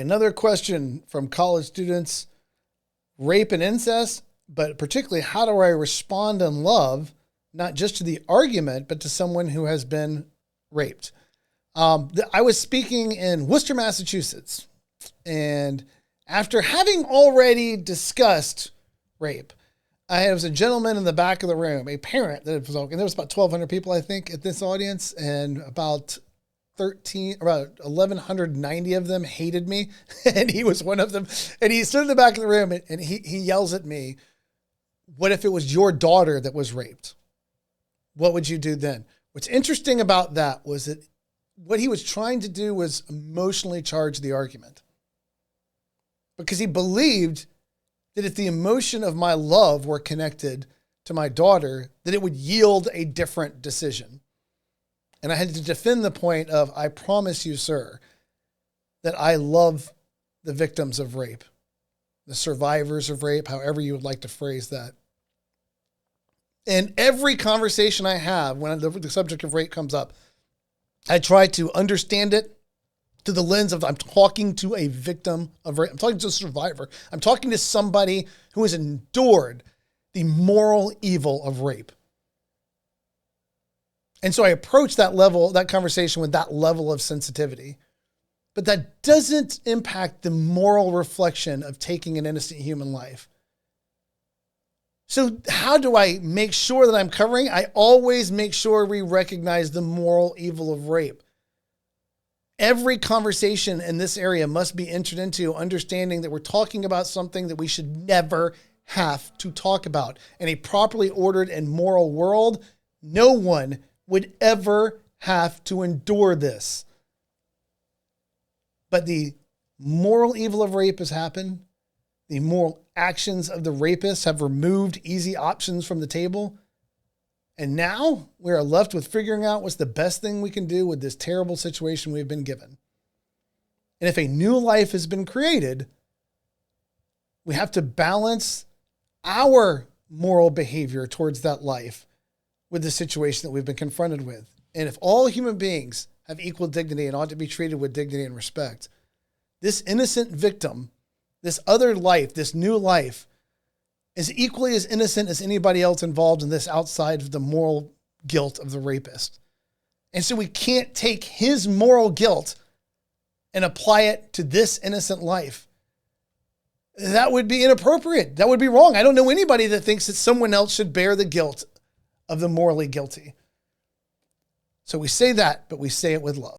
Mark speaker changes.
Speaker 1: Another question from college students: rape and incest, but particularly how do I respond in love, not just to the argument, but to someone who has been raped? I was speaking in Worcester, Massachusetts, and after having already discussed rape, I was a gentleman in the back of the room, a parent that was, and there was about 1,200 people, I think, at this audience, and about 1,190 of them hated me, and he was one of them. And he stood in the back of the room, and he yells at me, "What if it was your daughter that was raped? What would you do then?" What's interesting about that was that what he was trying to do was emotionally charge the argument, because he believed that if the emotion of my love were connected to my daughter, that it would yield a different decision. And I had to defend the point of, I promise you, sir, that I love the victims of rape, the survivors of rape, however you would like to phrase that. And every conversation I have when the subject of rape comes up, I try to understand it to the lens of, I'm talking to a victim of rape. I'm talking to a survivor. I'm talking to somebody who has endured the moral evil of rape. And so I approach that conversation with that level of sensitivity. But that doesn't impact the moral reflection of taking an innocent human life. So how do I make sure that I'm covering? I always make sure we recognize the moral evil of rape. Every conversation in this area must be entered into understanding that we're talking about something that we should never have to talk about. In a properly ordered and moral world, no one would ever have to endure this. But the moral evil of rape has happened. The moral actions of the rapists have removed easy options from the table. And now we are left with figuring out what's the best thing we can do with this terrible situation we've been given. And if a new life has been created, we have to balance our moral behavior towards that life with the situation that we've been confronted with. And if all human beings have equal dignity and ought to be treated with dignity and respect, this innocent victim, this other life, this new life, is equally as innocent as anybody else involved in this outside of the moral guilt of the rapist. And so we can't take his moral guilt and apply it to this innocent life. That would be inappropriate. That would be wrong. I don't know anybody that thinks that someone else should bear the guilt of the morally guilty. So we say that, but we say it with love.